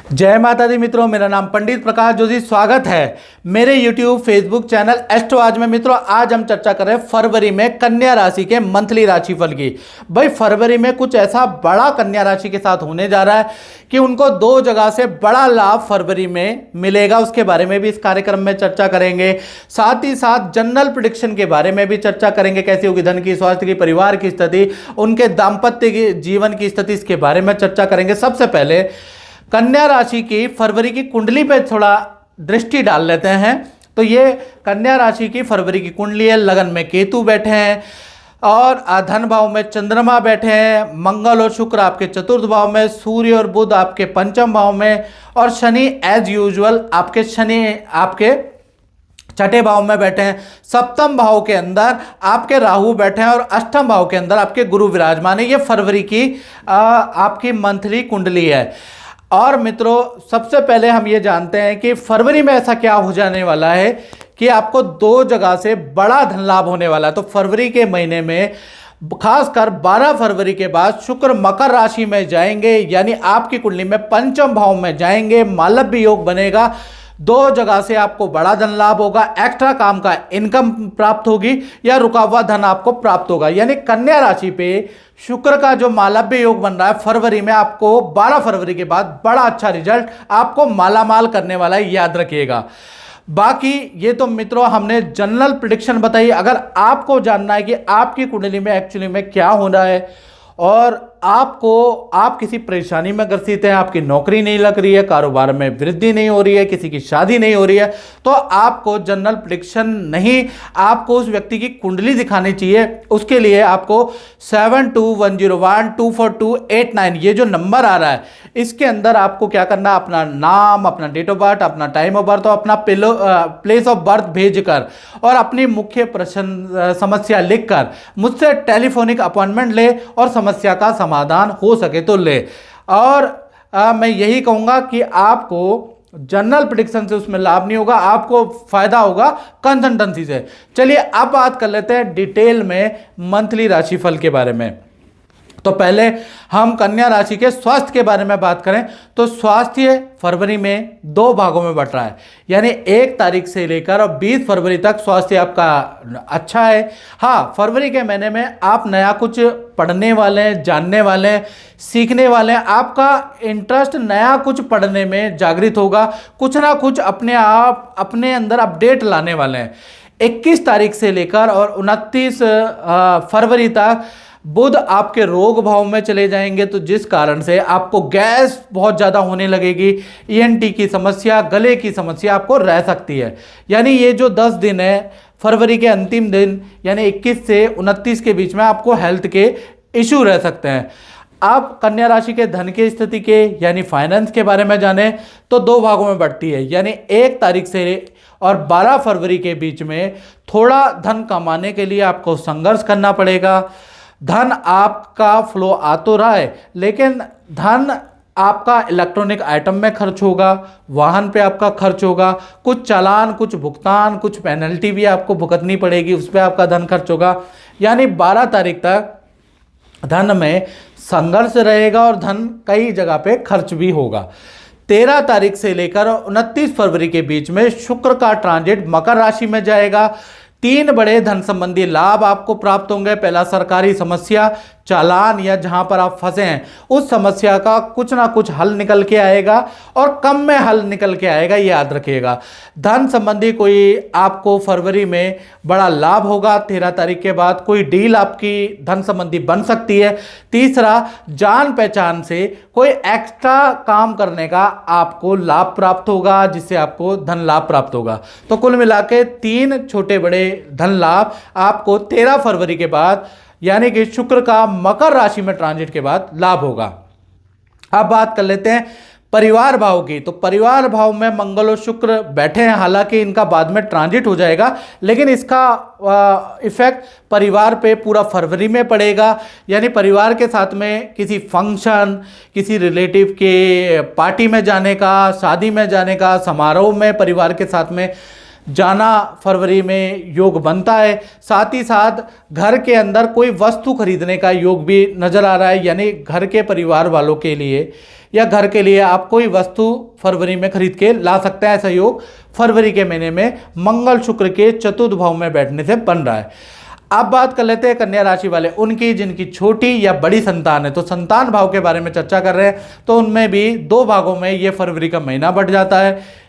जय माता दी मित्रों, मेरा नाम पंडित प्रकाश जोशी। स्वागत है मेरे YouTube फेसबुक चैनल एस्ट्रो आज में। मित्रों, आज हम चर्चा कर रहे हैं फरवरी में कन्या राशि के मंथली राशिफल की। भाई, फरवरी में कुछ ऐसा बड़ा कन्या राशि के साथ होने जा रहा है कि उनको दो जगह से बड़ा लाभ फरवरी में मिलेगा। उसके बारे में भी इस कार्यक्रम में चर्चा करेंगे। साथ ही साथ जनरल प्रेडिक्शन के बारे में भी चर्चा करेंगे। कैसी होगी धन की, स्वास्थ्य की, परिवार की स्थिति, उनके दाम्पत्य की जीवन की स्थिति, इसके बारे में चर्चा करेंगे। सबसे पहले कन्या राशि की फरवरी की कुंडली पे थोड़ा दृष्टि डाल लेते हैं। तो ये कन्या राशि की फरवरी की कुंडली है। लगन में केतु बैठे हैं और धन भाव में चंद्रमा बैठे हैं। मंगल और शुक्र आपके चतुर्थ भाव में, सूर्य और बुध आपके पंचम भाव में, और शनि एज यूजुअल आपके छठे भाव में बैठे हैं। सप्तम भाव के अंदर आपके राहु बैठे हैं और अष्टम भाव के अंदर आपके गुरु विराजमान है। ये फरवरी की आपकी मंथली कुंडली है। और मित्रों, सबसे पहले हम ये जानते हैं कि फरवरी में ऐसा क्या हो जाने वाला है कि आपको दो जगह से बड़ा धन लाभ होने वाला है। तो फरवरी के महीने में खासकर 12 फरवरी के बाद शुक्र मकर राशि में जाएंगे, यानी आपकी कुंडली में पंचम भाव में जाएंगे। मालव्य योग बनेगा। दो जगह से आपको बड़ा धन लाभ होगा। एक्स्ट्रा काम का इनकम प्राप्त होगी या रुका हुआ धन आपको प्राप्त होगा। यानी कन्या राशि पे शुक्र का जो मालव्य योग बन रहा है फरवरी में, आपको 12 फरवरी के बाद बड़ा अच्छा रिजल्ट आपको मालामाल करने वाला है, याद रखिएगा। बाकी ये तो मित्रों हमने जनरल प्रेडिक्शन बताई। अगर आपको जानना है कि आपकी कुंडली में एक्चुअली में क्या हो रहा है और आप किसी परेशानी में ग्रसित हैं, आपकी नौकरी नहीं लग रही है, कारोबार में वृद्धि नहीं हो रही है, किसी की शादी नहीं हो रही है, तो आपको जनरल प्रेडिक्शन नहीं, आपको उस व्यक्ति की कुंडली दिखानी चाहिए। उसके लिए आपको 7210124289 ये जो नंबर आ रहा है, इसके अंदर आपको क्या करना, अपना नाम, अपना डेट ऑफ बर्थ, अपना टाइम ऑफ बर्थ और अपना प्लेस ऑफ बर्थ भेजकर और अपनी मुख्य प्रश्न समस्या लिखकर मुझसे टेलीफोनिक अपॉइंटमेंट ले और समस्या का समाधान हो सके तो ले। और मैं यही कहूंगा कि आपको जनरल प्रेडिक्शन से उसमें लाभ नहीं होगा, आपको फायदा होगा कंसल्टेंसी से। चलिए अब बात कर लेते हैं डिटेल में मंथली राशिफल के बारे में। तो पहले हम कन्या राशि के स्वास्थ्य के बारे में बात करें तो स्वास्थ्य फरवरी में दो भागों में बट रहा है, यानी 1 तारीख से लेकर और 20 फरवरी तक स्वास्थ्य आपका अच्छा है। हाँ, फरवरी के महीने में आप नया कुछ पढ़ने वाले हैं, जानने वाले हैं, सीखने वाले हैं। आपका इंटरेस्ट नया कुछ पढ़ने में जागृत होगा। कुछ ना कुछ अपने आप अपने अंदर अपडेट लाने वाले हैं। 21 तारीख से लेकर और 29 फरवरी तक बुध आपके रोग भाव में चले जाएंगे, तो जिस कारण से आपको गैस बहुत ज़्यादा होने लगेगी, ईएनटी की समस्या, गले की समस्या आपको रह सकती है। यानी ये जो 10 दिन है फरवरी के अंतिम दिन, यानी 21 से 29 के बीच में आपको हेल्थ के इशू रह सकते हैं। आप कन्या राशि के धन की स्थिति के यानी फाइनेंस के बारे में जाने तो दो भागों में बढ़ती है, यानी 1 तारीख से और 12 फरवरी के बीच में थोड़ा धन कमाने के लिए आपको संघर्ष करना पड़ेगा। धन आपका फ्लो आ तो रहा है, लेकिन धन आपका इलेक्ट्रॉनिक आइटम में खर्च होगा, वाहन पे आपका खर्च होगा, कुछ चालान, कुछ भुगतान, कुछ पेनल्टी भी आपको भुगतनी पड़ेगी, उस पर आपका धन खर्च होगा। यानी 12 तारीख तक धन में संघर्ष रहेगा और धन कई जगह पे खर्च भी होगा। 13 तारीख से लेकर 29 फरवरी के बीच में शुक्र का ट्रांजिट मकर राशि में जाएगा। 3 बड़े धन संबंधी लाभ आपको प्राप्त होंगे। पहला, सरकारी समस्या, चालान या जहां पर आप फंसे हैं उस समस्या का कुछ ना कुछ हल निकल के आएगा और कम में हल निकल के आएगा, ये याद रखिएगा। धन संबंधी कोई आपको फरवरी में बड़ा लाभ होगा। 13 तारीख के बाद कोई डील आपकी धन संबंधी बन सकती है। तीसरा, जान पहचान से कोई एक्स्ट्रा काम करने का आपको लाभ प्राप्त होगा, जिससे आपको धन लाभ प्राप्त होगा। तो कुल मिला के 3 छोटे बड़े धन लाभ आपको 13 फरवरी के बाद, यानी कि शुक्र का मकर राशि में ट्रांजिट के बाद लाभ होगा। अब बात कर लेते हैं परिवार भाव की। तो परिवार भाव में मंगल और शुक्र बैठे हैं, हालांकि इनका बाद में ट्रांजिट हो जाएगा, लेकिन इसका इफेक्ट परिवार पे पूरा फरवरी में पड़ेगा। यानी परिवार के साथ में किसी फंक्शन, किसी रिलेटिव के पार्टी में जाने का, शादी में जाने का, समारोह में परिवार के साथ में जाना फरवरी में योग बनता है। साथ ही साथ घर के अंदर कोई वस्तु खरीदने का योग भी नज़र आ रहा है, यानी घर के परिवार वालों के लिए या घर के लिए आप कोई वस्तु फरवरी में खरीद के ला सकते हैं। ऐसा योग फरवरी के महीने में मंगल शुक्र के चतुर्थ भाव में बैठने से बन रहा है। अब बात कर लेते हैं कन्या राशि वाले, उनकी जिनकी छोटी या बड़ी संतान है, तो संतान भाव के बारे में चर्चा कर रहे हैं। तो उनमें भी 2 भागों में ये फरवरी का महीना बढ़ जाता है।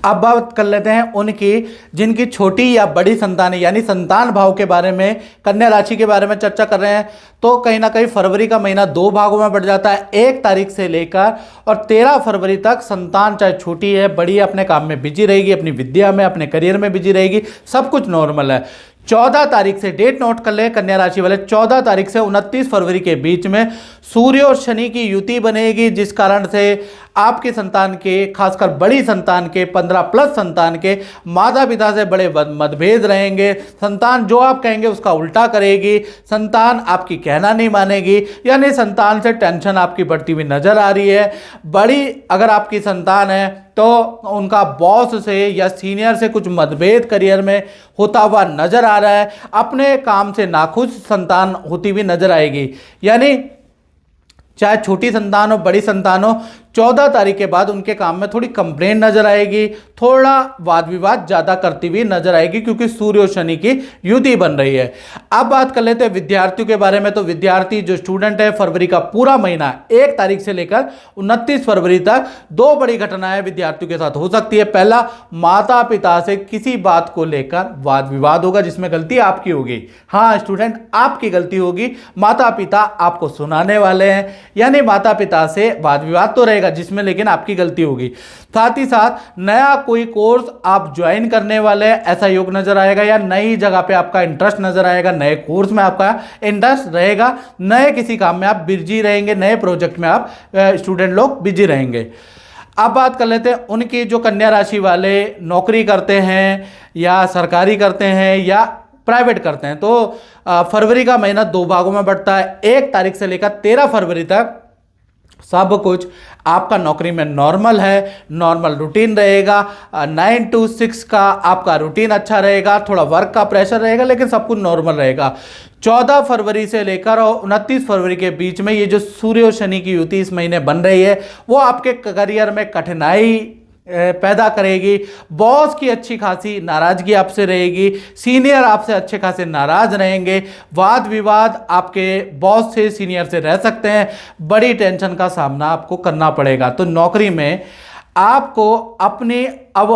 अब बात कर लेते हैं उनकी जिनकी छोटी या बड़ी संतान है, यानी संतान भाव के बारे में, कन्या राशि के बारे में चर्चा कर रहे हैं। तो कहीं ना कहीं फरवरी का महीना 2 भागों में बढ़ जाता है। 1 तारीख से लेकर और 13 फरवरी तक संतान चाहे छोटी है बड़ी है अपने काम में बिजी रहेगी, अपनी विद्या में अपने करियर में बिजी रहेगी, सब कुछ नॉर्मल है। 14 तारीख से, डेट नोट कर ले कन्या राशि वाले, 14 तारीख से 29 फरवरी के बीच में सूर्य और शनि की युति बनेगी, जिस कारण से आपके संतान के, खासकर बड़ी संतान के, 15+ संतान के माता पिता से बड़े मतभेद रहेंगे। संतान जो आप कहेंगे उसका उल्टा करेगी, संतान आपकी कहना नहीं मानेगी, यानी संतान से टेंशन आपकी बढ़ती हुई नजर आ रही है। बड़ी अगर आपकी संतान है तो उनका बॉस से या सीनियर से कुछ मतभेद करियर में होता हुआ नजर आ रहा है। अपने काम से नाखुश संतान होती हुई नजर आएगी, यानी चाहे छोटी संतान हो बड़ी संतान हो, 14 तारीख के बाद उनके काम में थोड़ी कंप्लेंट नजर आएगी, थोड़ा वाद विवाद ज़्यादा करती हुई नजर आएगी, क्योंकि सूर्य और शनि की युति बन रही है। अब बात कर लेते हैं विद्यार्थियों के बारे में। तो विद्यार्थी जो स्टूडेंट है, फरवरी का पूरा महीना 1 तारीख से लेकर 29 फरवरी तक 2 बड़ी घटनाएं विद्यार्थियों के साथ हो सकती है। पहला, माता पिता से किसी बात को लेकर वाद विवाद होगा जिसमें गलती आपकी होगी। हाँ स्टूडेंट, आपकी गलती होगी, माता पिता आपको सुनाने वाले हैं, यानी माता पिता से वाद विवाद तो रहेगा जिसमें लेकिन आपकी गलती होगी। साथ ही साथ नया कोई कोर्स आप ज्वाइन करने वाले हैं, ऐसा योग नजर आएगा, या नई जगह पे आपका इंटरेस्ट नजर आएगा, नए कोर्स में आपका इंटरेस्ट रहेगा, नए किसी काम में आप बिजी रहेंगे, नए प्रोजेक्ट में आप स्टूडेंट लोग बिजी रहेंगे। अब बात कर लेते हैं उनकी जो कन्या राशि वाले नौकरी करते हैं या सरकारी करते हैं या प्राइवेट करते हैं। तो फरवरी का महीना 2 भागों में बढ़ता है। 1 तारीख से लेकर 13 फरवरी तक सब कुछ आपका नौकरी में नॉर्मल है, नॉर्मल रूटीन रहेगा। 9 to 6 का आपका रूटीन अच्छा रहेगा, थोड़ा वर्क का प्रेशर रहेगा लेकिन सब कुछ नॉर्मल रहेगा। 14 फरवरी से लेकर और 29 फरवरी के बीच में ये जो सूर्य और शनि की युति इस महीने बन रही है वो आपके करियर में कठिनाई पैदा करेगी। बॉस की अच्छी खासी नाराजगी आपसे रहेगी, सीनियर आपसे अच्छे खासे नाराज रहेंगे, वाद विवाद आपके बॉस से सीनियर से रह सकते हैं, बड़ी टेंशन का सामना आपको करना पड़ेगा। तो नौकरी में आपको अपनी अब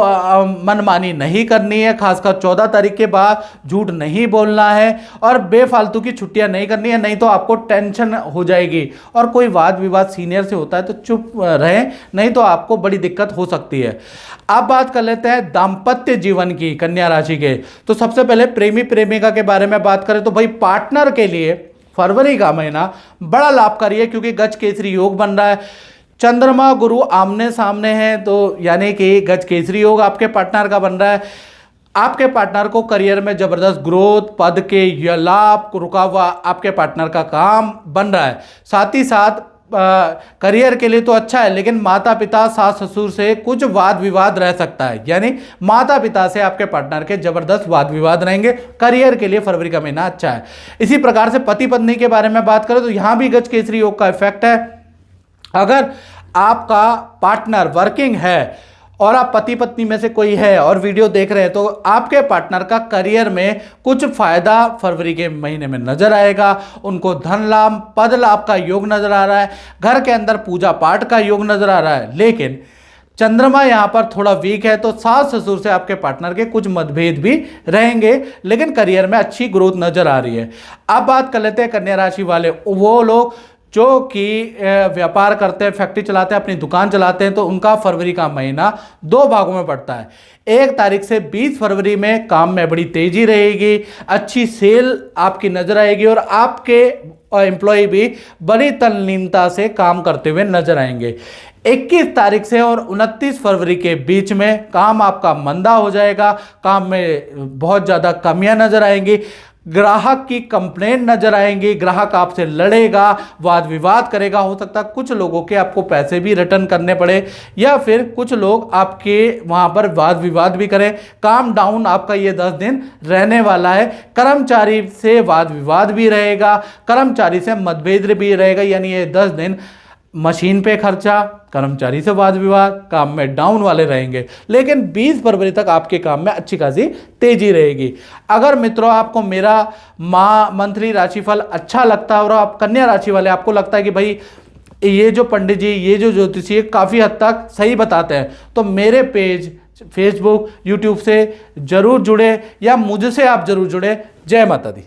मनमानी नहीं करनी है, खासकर 14 तारीख के बाद झूठ नहीं बोलना है और बेफालतू की छुट्टियां नहीं करनी है, नहीं तो आपको टेंशन हो जाएगी। और कोई वाद विवाद सीनियर से होता है तो चुप रहें, नहीं तो आपको बड़ी दिक्कत हो सकती है। अब बात कर लेते हैं दाम्पत्य जीवन की कन्या राशि के। तो सबसे पहले प्रेमी प्रेमिका के बारे में बात करें तो भाई पार्टनर के लिए फरवरी का महीना बड़ा लाभकारी है, क्योंकि गज केसरी योग बन रहा है, चंद्रमा गुरु आमने सामने हैं, तो यानी कि गज केसरी योग आपके पार्टनर का बन रहा है। आपके पार्टनर को करियर में जबरदस्त ग्रोथ, पद के लाभ, रुका हुआ आपके पार्टनर का काम बन रहा है। साथ ही साथ करियर के लिए तो अच्छा है, लेकिन माता पिता सास ससुर से कुछ वाद विवाद रह सकता है, यानी माता पिता से आपके पार्टनर के जबरदस्त वाद विवाद रहेंगे। करियर के लिए फरवरी का महीना अच्छा है। इसी प्रकार से पति पत्नी के बारे में बात करें तो यहां भी गज केसरी योग का इफेक्ट है। अगर आपका पार्टनर वर्किंग है और आप पति पत्नी में से कोई है और वीडियो देख रहे हैं तो आपके पार्टनर का करियर में कुछ फायदा फरवरी के महीने में नजर आएगा। उनको धन लाभ, पद लाभ का योग नजर आ रहा है, घर के अंदर पूजा पाठ का योग नजर आ रहा है। लेकिन चंद्रमा यहां पर थोड़ा वीक है, तो सास ससुर से आपके पार्टनर के कुछ मतभेद भी रहेंगे, लेकिन करियर में अच्छी ग्रोथ नजर आ रही है। अब बात कर लेते हैं कन्या राशि वाले, वो लोग जो कि व्यापार करते हैं, फैक्ट्री चलाते हैं, अपनी दुकान चलाते हैं, तो उनका फरवरी का महीना 2 भागों में पड़ता है। 1 तारीख से 20 फरवरी में काम में बड़ी तेजी रहेगी, अच्छी सेल आपकी नजर आएगी और आपके एम्प्लॉय भी बड़ी तल्लीनता से काम करते हुए नजर आएंगे। 21 तारीख से और 29 फरवरी के बीच में काम आपका मंदा हो जाएगा, काम में बहुत ज़्यादा कमियां नजर आएंगी, ग्राहक की कंप्लेंट नजर आएंगी, ग्राहक आपसे लड़ेगा, वाद विवाद करेगा। हो सकता है कुछ लोगों के आपको पैसे भी रिटर्न करने पड़े, या फिर कुछ लोग आपके वहां पर वाद विवाद भी करें। काम डाउन आपका ये 10 दिन रहने वाला है। कर्मचारी से वाद विवाद भी रहेगा, कर्मचारी से मतभेद भी रहेगा। यानी ये 10 दिन मशीन पे खर्चा, कर्मचारी से वाद विवाद, काम में डाउन वाले रहेंगे। लेकिन 20 फरवरी तक आपके काम में अच्छी खासी तेजी रहेगी। अगर मित्रों आपको मेरा मंथली राशिफल अच्छा लगता है और आप कन्या राशि वाले आपको लगता है कि भाई ये जो पंडित जी, ये जो ज्योतिषी काफ़ी हद तक सही बताते हैं, तो मेरे पेज फेसबुक यूट्यूब से जरूर जुड़े, या मुझसे आप जरूर जुड़े। जय माता दी।